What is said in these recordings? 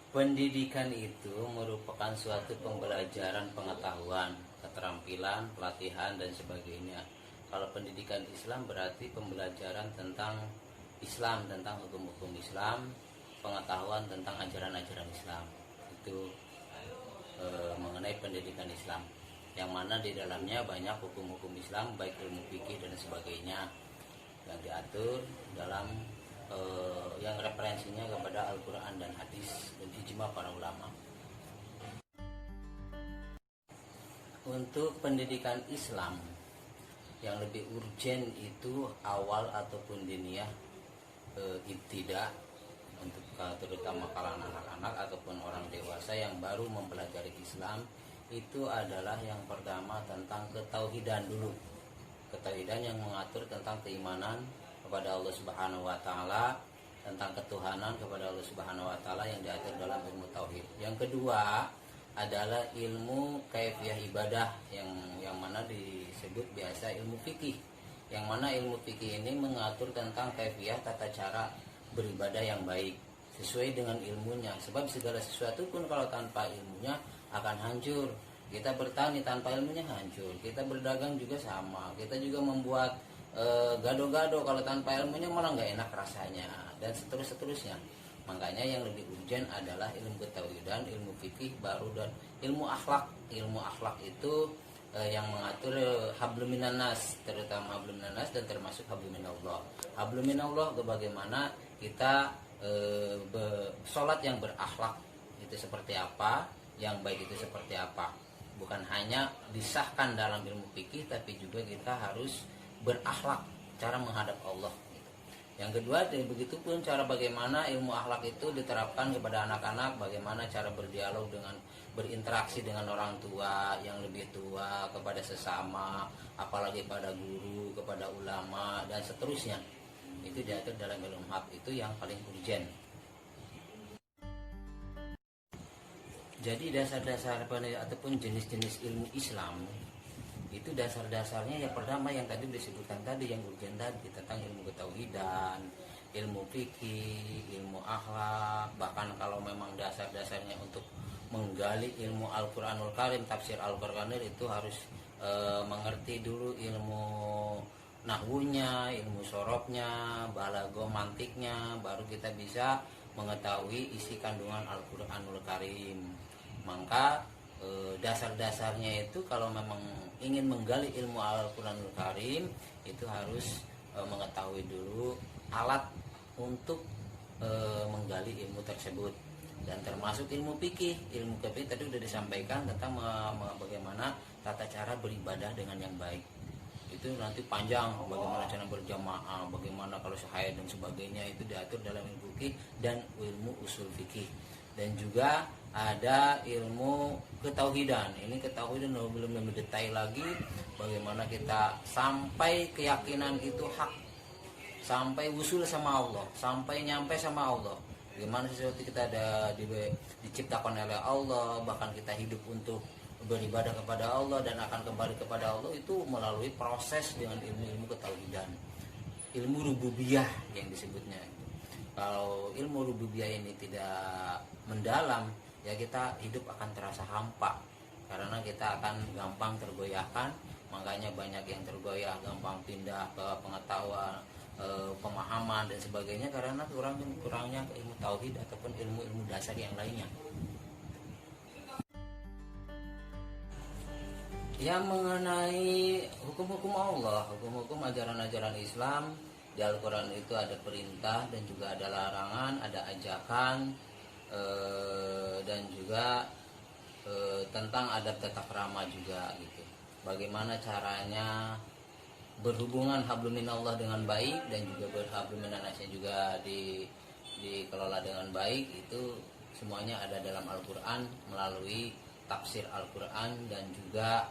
Pendidikan itu merupakan suatu pembelajaran pengetahuan, keterampilan, pelatihan, dan sebagainya. Kalau pendidikan Islam berarti pembelajaran tentang Islam, tentang hukum-hukum Islam, pengetahuan tentang ajaran-ajaran Islam. Itu mengenai pendidikan Islam, yang mana di dalamnya banyak hukum-hukum Islam, baik ilmu fikih dan sebagainya, yang diatur dalam yang referensinya kepada Al-Quran dan hadis dan ijma para ulama. Untuk pendidikan Islam yang lebih urgen itu awal ataupun diniyah ibtidah, untuk terutama kalangan anak-anak ataupun orang dewasa yang baru mempelajari Islam, itu adalah yang pertama tentang ketauhidan dulu. Ketauhidan yang mengatur tentang keimanan kepada Allah Subhanahu wa taala, tentang ketuhanan kepada Allah Subhanahu wa taala yang diatur dalam ilmu tauhid. Yang kedua adalah ilmu kaifiyah ibadah yang mana disebut biasa ilmu fikih. Yang mana ilmu fikih ini mengatur tentang kaifiyah, tata cara beribadah yang baik sesuai dengan ilmunya. Sebab segala sesuatu pun kalau tanpa ilmunya akan hancur. Kita bertani tanpa ilmunya hancur. Kita berdagang juga sama. Kita juga membuat gado-gado kalau tanpa ilmunya malah nggak enak rasanya, dan seterusnya. Makanya yang lebih urgen adalah ilmu ketauhidan, ilmu fikih baru, dan ilmu akhlak. Ilmu akhlak itu yang mengatur hablum minan nas, terutama hablum minan nas dan termasuk hablum minallah. Hablum minallah bagaimana kita sholat yang berakhlak itu seperti apa, yang baik itu seperti apa. Bukan hanya disahkan dalam ilmu fikih, tapi juga kita harus berakhlak, cara menghadap Allah. Yang kedua, begitu pun cara bagaimana ilmu akhlak itu diterapkan kepada anak-anak, bagaimana cara berdialog dengan, berinteraksi dengan orang tua yang lebih tua, kepada sesama, apalagi pada guru, kepada ulama, dan seterusnya. Itu diatur dalam ilmu hak, itu yang paling urgen. Jadi dasar-dasar ataupun jenis-jenis ilmu Islam itu dasar-dasarnya yang pertama yang tadi disebutkan tadi, yang urgen tadi, tentang ilmu ketauhidan, ilmu fikih, ilmu akhlak. Bahkan kalau memang dasar-dasarnya untuk menggali ilmu Al-Quranul Karim, tafsir Al-Quranul, itu harus mengerti dulu ilmu nahwunya, ilmu sorobnya, balago mantiknya, baru kita bisa mengetahui isi kandungan Al-Quranul Karim. Maka dasar-dasarnya itu kalau memang ingin menggali ilmu Al-Quranul Karim, itu harus mengetahui dulu alat untuk menggali ilmu tersebut. Dan termasuk ilmu fikih. Ilmu fikih tadi sudah disampaikan tentang bagaimana tata cara beribadah dengan yang baik. Itu nanti panjang, bagaimana cara berjamaah, bagaimana kalau sahaya dan sebagainya, itu diatur dalam ilmu fikih dan ilmu usul fikih. Dan juga ada ilmu ketauhidan. Ini ketauhidan belum lebih detail lagi, bagaimana kita sampai keyakinan itu hak, sampai usul sama Allah, sampai nyampe sama Allah. Bagaimana sesuatu kita ada diciptakan oleh Allah, bahkan kita hidup untuk beribadah kepada Allah dan akan kembali kepada Allah, itu melalui proses dengan ilmu-ilmu ketauhidan, ilmu rububiyah yang disebutnya. Kalau ilmu rububiyah ini tidak mendalam, ya kita hidup akan terasa hampa, karena kita akan gampang tergoyahkan. Makanya banyak yang tergoyah, gampang pindah ke pengetahuan, pemahaman dan sebagainya, karena kurangnya ilmu tauhid ataupun ilmu-ilmu dasar yang lainnya. Yang mengenai hukum-hukum Allah, hukum-hukum ajaran-ajaran Islam, di Al-Quran itu ada perintah dan juga ada larangan, ada ajakan, dan juga tentang adab tata krama juga gitu. Bagaimana caranya berhubungan hablum minallah dengan baik, dan juga berhablum minannasnya juga dikelola dengan baik, itu semuanya ada dalam Al-Quran melalui tafsir Al-Quran, dan juga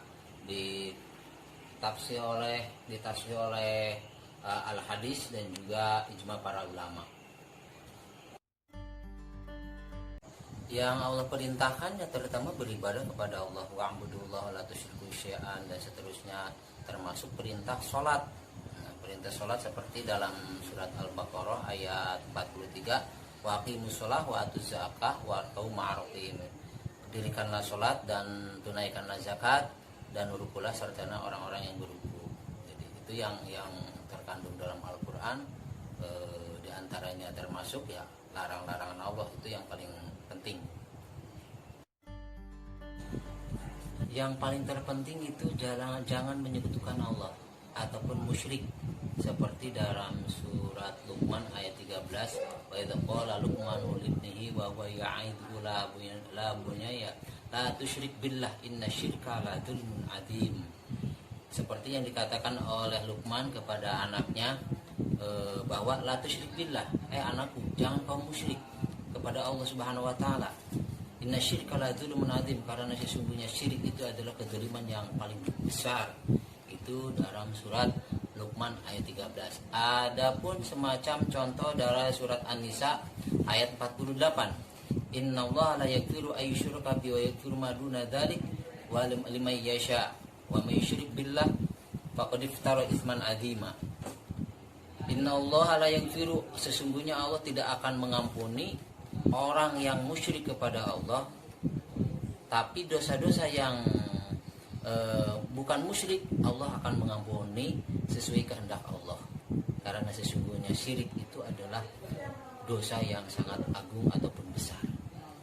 ditafsir oleh al-hadis dan juga ijma para ulama. Yang Allah perintahkannya terutama beribadah kepada Allah, wa'budullaha la tusyriku syai'an, dan seterusnya, termasuk perintah sholat. Perintah sholat seperti dalam surat Al-Baqarah ayat 43, wa aqimus shalah wa atuz zakah warka'u ma'arqin. Dirikanlah sholat dan tunaikanlah zakat dan rukulah serta orang-orang yang beruku. Jadi itu yang terkandung dalam Al-Quran. Di antaranya termasuk ya larang-larangan Allah, itu yang paling penting. Yang paling terpenting itu jangan menyekutukan Allah ataupun musyrik, seperti dalam surat Luqman ayat 13, wa idza qala Luqmanu libnihi wa huwa ya'idhu la bunayya la tusyrik billah inna syirka la dzulmun adzim. Seperti yang dikatakan oleh Luqman kepada anaknya, bahwa la tusyrik billah, anakku, jangan kau musyrik kepada Allah Subhanahu wa taala. Inna syirka la dzulmun adzim, karena sesungguhnya syirik itu adalah kezaliman yang paling besar. Itu dalam surat Luqman ayat 13. Adapun semacam contoh dari surat An-Nisa ayat 48. Innallaha la yaghfiru ay yushraka bihi wa yaghfiru ma duna dzalik wa liman yasha wa may yusyrik billah faqad iftara itsman adzima. Innallaha la yaghfiru, sesungguhnya Allah tidak akan mengampuni orang yang musyrik kepada Allah, tapi dosa-dosa yang bukan musyrik Allah akan mengampuni sesuai kehendak Allah, karena sesungguhnya syirik itu adalah dosa yang sangat agung ataupun besar.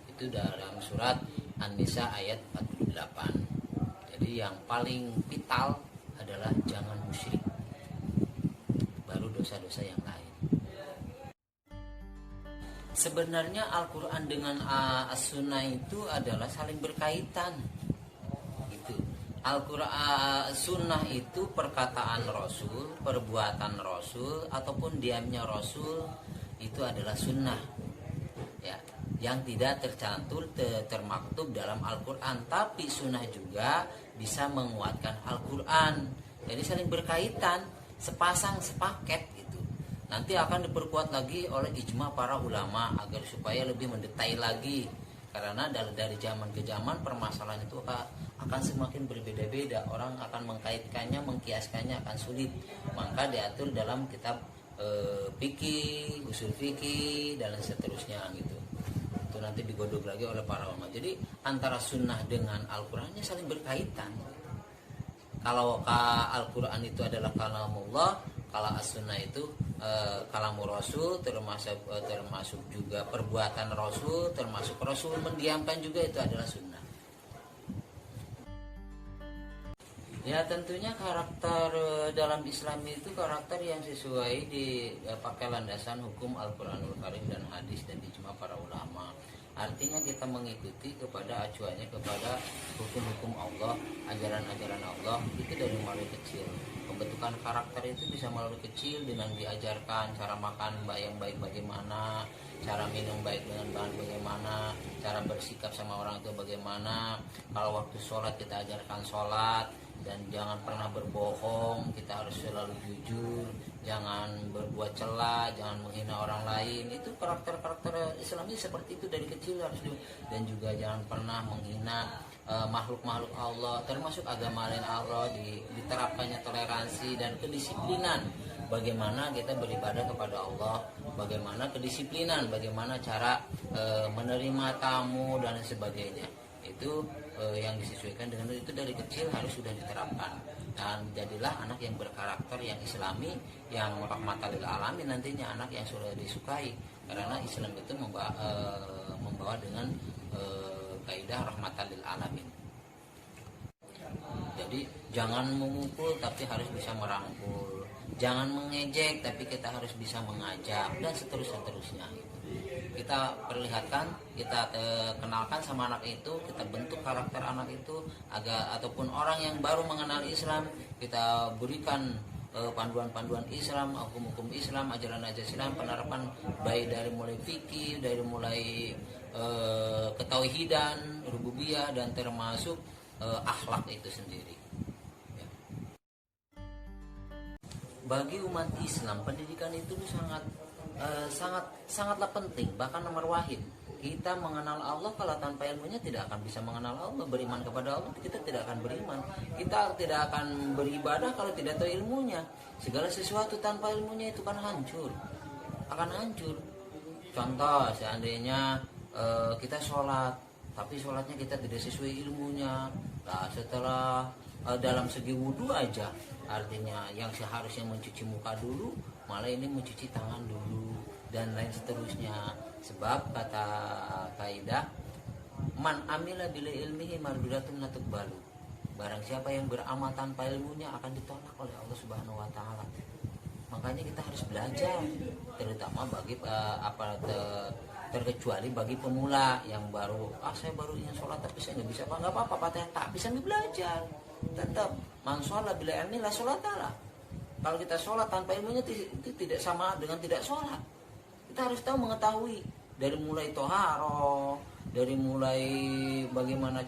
Itu dalam surat An-Nisa ayat 48. Jadi yang paling vital adalah jangan musyrik, baru dosa-dosa yang lain. Sebenarnya Al-Quran dengan As-Sunnah itu adalah saling berkaitan. Al-Quran, Sunnah itu perkataan Rasul, perbuatan Rasul, ataupun diamnya Rasul, itu adalah Sunnah, ya, yang tidak termaktub dalam Al-Quran. Tapi Sunnah juga bisa menguatkan Al-Quran. Jadi saling berkaitan, sepasang sepaket gitu. Nanti akan diperkuat lagi oleh ijma para ulama agar supaya lebih mendetail lagi. Karena dari zaman ke zaman permasalahan itu akan semakin berbeda-beda. Orang akan mengkaitkannya, mengkiaskannya akan sulit. Maka diatur dalam kitab fikih, usul fikih, dan seterusnya gitu. Itu nanti digodok lagi oleh para ulama. Jadi antara sunnah dengan Al-Qurannya saling berkaitan. Kalau Al-Quran itu adalah kalamullah, kalau As-Sunnah itu kalamu Rasul, termasuk juga perbuatan Rasul, termasuk Rasul mendiamkan juga, itu adalah sunnah. Ya tentunya karakter dalam Islam itu karakter yang sesuai dipakai landasan hukum Al-Quranul Karim dan hadis dan ijma para ulama. Artinya kita mengikuti kepada acuannya kepada hukum-hukum Allah, ajaran-ajaran Allah itu dari mulai kecil. Pembentukan karakter itu bisa melalui kecil dengan diajarkan cara makan yang baik bagaimana, cara minum baik dengan bahan bagaimana, cara bersikap sama orang itu bagaimana. Kalau waktu sholat kita ajarkan sholat, dan jangan pernah berbohong, kita harus selalu jujur, jangan berbuat cela, jangan menghina orang lain. Itu karakter-karakter Islam ini seperti itu dari kecil harus dan juga jangan pernah menghina makhluk-makhluk Allah, termasuk agama lain Allah, diterapkannya toleransi dan kedisiplinan. Bagaimana kita beribadah kepada Allah, bagaimana kedisiplinan, bagaimana cara menerima tamu dan sebagainya. Itu yang disesuaikan dengan itu dari kecil harus sudah diterapkan. Dan jadilah anak yang berkarakter yang Islami, yang rahmatan lil alamin, nantinya anak yang sudah disukai. Karena Islam itu membawa dengan kaidah rahmatan lil alamin. Jadi jangan memukul tapi harus bisa merangkul, jangan mengejek tapi kita harus bisa mengajak, dan seterusnya. Kita perlihatkan, kita kenalkan sama anak itu, kita bentuk karakter anak itu ataupun orang yang baru mengenal Islam, kita berikan panduan-panduan Islam, hukum-hukum Islam, ajaran-ajaran Islam, penerapan baik dari mulai fikih, dari mulai ketauhidan, rububiyah, dan termasuk akhlak itu sendiri. Ya. Bagi umat Islam, pendidikan itu sangatlah penting, bahkan nomor wahid. Kita mengenal Allah, kalau tanpa ilmunya tidak akan bisa mengenal Allah. Beriman kepada Allah, kita tidak akan beriman. Kita tidak akan beribadah kalau tidak tahu ilmunya. Segala sesuatu tanpa ilmunya itu kan hancur, akan hancur. Contoh seandainya kita sholat, tapi sholatnya kita tidak sesuai ilmunya. Nah, setelah dalam segi wudhu aja, artinya yang seharusnya mencuci muka dulu, malah ini mencuci tangan dulu dan lain seterusnya. Sebab kata kaidah, man amila bila ilmihi mardudatun la tuqbalu. Barang siapa yang beramal tanpa ilmunya akan ditolak oleh Allah Subhanahu wa taala. Makanya kita harus belajar, terutama bagi terkecuali bagi pemula yang baru, saya baru ingin sholat tapi saya nggak bisa, nggak apa-apa, patah tapi sambil belajar. Tetap man sholat bila ilmi la sholatala. Kalau kita sholat tanpa ilmunya itu tidak sama dengan tidak sholat. Kita harus tahu, mengetahui dari mulai toharo, dari mulai bagaimana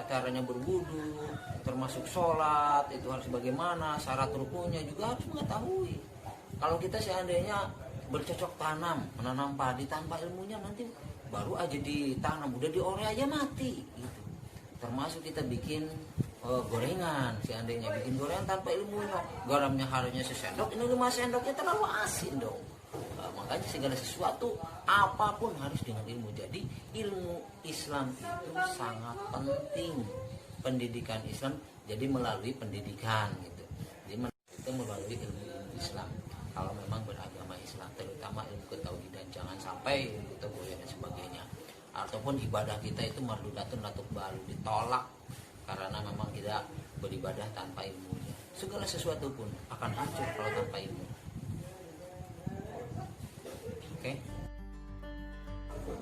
caranya berwudu, termasuk sholat itu harus bagaimana, syarat rukunnya juga harus mengetahui. Kalau kita seandainya bercocok tanam, menanam padi tanpa ilmunya, nanti baru aja ditanam, udah diore aja mati gitu. Termasuk kita bikin gorengan, seandainya bikin gorengan tanpa ilmunya, garamnya harusnya sesendok, ini 5 sendoknya terlalu asin dong. Makanya segala sesuatu apapun harus dengan ilmu. Jadi ilmu Islam itu sangat penting. Pendidikan Islam jadi melalui pendidikan gitu. Jadi itu melalui ilmu Islam. Kalau memang beragama Islam, terutama ilmu ketauhidan, jangan sampai ilmu tauhid dan sebagainya. Ataupun ibadah kita itu mardudatun la tuqbalu, ditolak karena memang kita beribadah tanpa ilmunya. Segala sesuatu pun akan hancur kalau tanpa ilmu. Oke.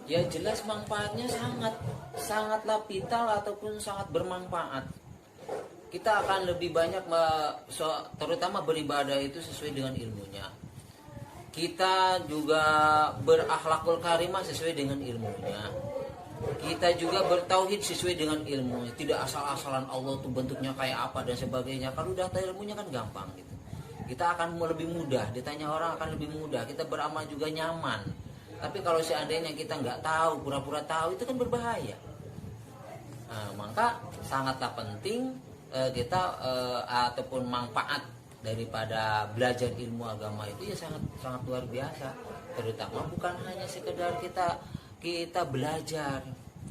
Ya jelas manfaatnya sangatlah vital ataupun sangat bermanfaat. Kita akan lebih banyak terutama beribadah itu sesuai dengan ilmunya. Kita juga berakhlakul karimah sesuai dengan ilmunya. Kita juga bertauhid sesuai dengan ilmunya. Tidak asal-asalan Allah tuh bentuknya kayak apa dan sebagainya. Kalau udah tahu ilmunya kan gampang gitu. Kita akan lebih mudah, ditanya orang akan lebih mudah. Kita beramal juga nyaman. Tapi kalau seandainya kita nggak tahu, pura-pura tahu, itu kan berbahaya. Nah, maka sangatlah penting kita ataupun manfaat daripada belajar ilmu agama itu ya sangat luar biasa. Terutama bukan hanya sekedar kita belajar.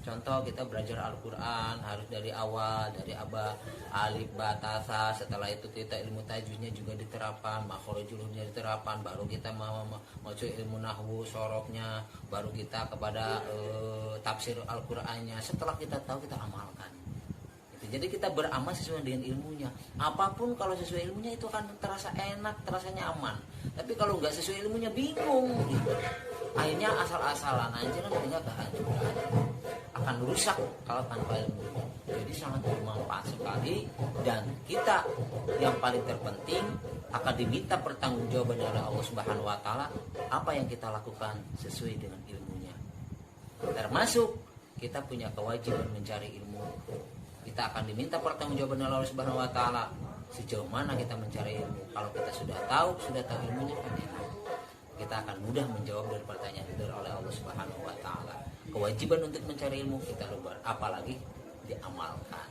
Contoh kita belajar Al-Quran harus dari awal, dari alif ba ta sa. Setelah itu kita ilmu tajwidnya juga diterapkan, makhrajul hurufnya diterapkan, baru kita masuk ilmu nahwu sorofnya, baru kita kepada tafsir Al-Qurannya. Setelah kita tahu, kita amalkan. Jadi kita beramal sesuai dengan ilmunya. Apapun kalau sesuai ilmunya itu akan terasa enak, terasa nyaman. Tapi kalau nggak sesuai ilmunya bingung gitu. Akhirnya asal-asalan aja kan tinggal kehancuran. Akan rusak kalau tanpa ilmu. Jadi sangat bermanfaat sekali, dan kita yang paling terpenting akan diminta pertanggungjawaban oleh Allah Subhanahu wa taala apa yang kita lakukan sesuai dengan ilmunya. Termasuk kita punya kewajiban mencari ilmu. Kita akan diminta pertanggungjawaban oleh Allah Subhanahu wa taala sejauh mana kita mencari ilmu. Kalau kita sudah tahu ilmunya, kita akan mudah menjawab dari pertanyaan itu oleh Allah Subhanahu wa taala. Kewajiban untuk mencari ilmu kita luar, apalagi diamalkan.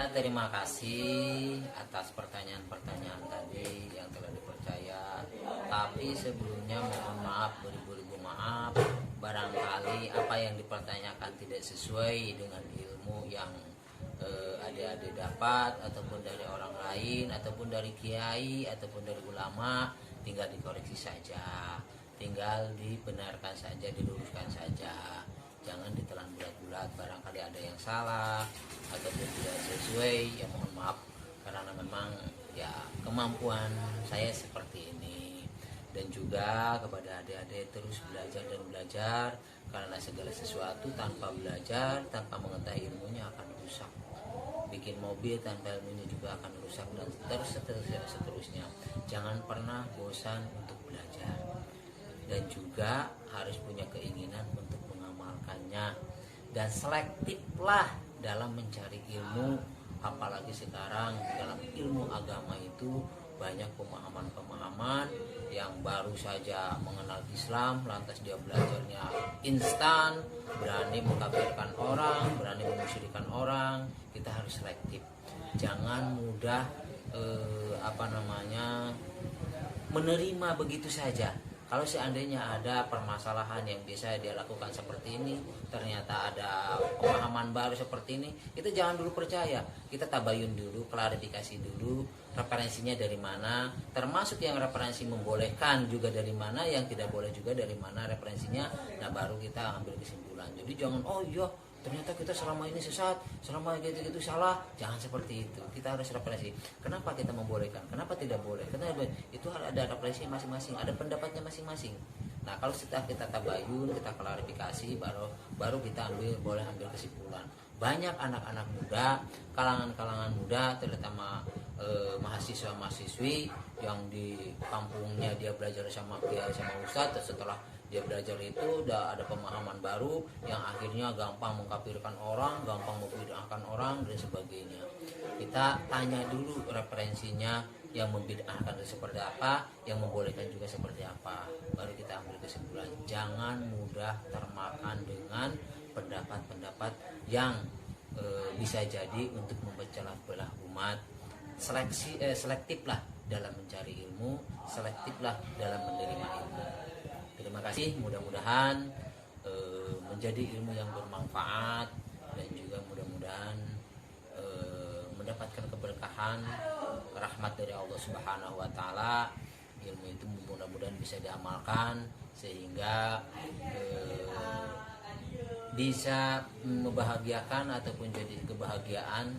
Nah, terima kasih atas pertanyaan-pertanyaan tadi yang telah dipercaya. Tapi sebelumnya mohon maaf, beribu-ribu maaf. Barangkali apa yang dipertanyakan tidak sesuai dengan ilmu yang adik-adik dapat, ataupun dari orang lain, ataupun dari kiai, ataupun dari ulama, tinggal dikoreksi saja, tinggal dibenarkan saja, diluruskan saja. Jangan ditelan bulat-bulat, barangkali ada yang salah ataupun tidak sesuai, ya mohon maaf, karena memang ya kemampuan saya seperti ini. Dan juga kepada adik-adik terus belajar dan belajar, karena segala sesuatu tanpa belajar, tanpa mengetahui ilmunya akan rusak. Bikin mobil tanpa ilmunya juga akan rusak, dan seterusnya. Jangan pernah bosan untuk belajar, dan juga harus punya keinginan untuk mengamalkannya, dan selektiflah dalam mencari ilmu. Apalagi sekarang dalam ilmu agama itu banyak pemahaman-pemahaman yang baru saja mengenal Islam, lantas dia belajarnya instan, berani mengkafirkan orang, berani memusyrikan orang. Kita harus selektif, jangan mudah menerima begitu saja. Kalau seandainya ada permasalahan yang bisa dia lakukan seperti ini, ternyata ada pemahaman baru seperti ini, kita jangan dulu percaya. Kita tabayun dulu, klarifikasi dulu, referensinya dari mana, termasuk yang referensi membolehkan juga dari mana, yang tidak boleh juga dari mana referensinya. Nah, baru kita ambil kesimpulan. Jadi jangan, oh iya ternyata kita selama ini sesat, selama gitu-gitu salah. Jangan seperti itu. Kita harus referensi. Kenapa kita membolehkan? Kenapa tidak boleh? Karena itu ada referensi masing-masing, ada pendapatnya masing-masing. Nah, kalau setelah kita tabayun, kita klarifikasi, baru kita boleh ambil kesimpulan. Banyak anak-anak muda, kalangan-kalangan muda, terutama mahasiswa-mahasiswi yang di kampungnya dia belajar sama kiai sama ustadz, setelah dia belajar itu udah ada pemahaman baru yang akhirnya gampang mengkafirkan orang, gampang membid'ahkan orang dan sebagainya. Kita tanya dulu referensinya, yang membid'ahkan itu seperti apa, yang membolehkan juga seperti apa, baru kita ambil kesimpulan. Jangan mudah termakan dengan pendapat-pendapat yang bisa jadi untuk memecah belah umat. Selektiflah dalam mencari ilmu, selektiflah dalam menerima ilmu. Terima kasih, mudah-mudahan menjadi ilmu yang bermanfaat dan juga mudah-mudahan mendapatkan keberkahan, rahmat dari Allah Subhanahu wa taala. Ilmu itu mudah-mudahan bisa diamalkan sehingga bisa membahagiakan ataupun jadi kebahagiaan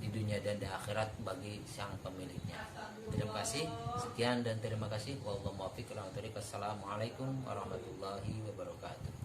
di dunia dan di akhirat bagi sang pemiliknya. Terima kasih, sekian dan terima kasih. Wallahu muwaffiq. Assalamualaikum warahmatullahi wabarakatuh.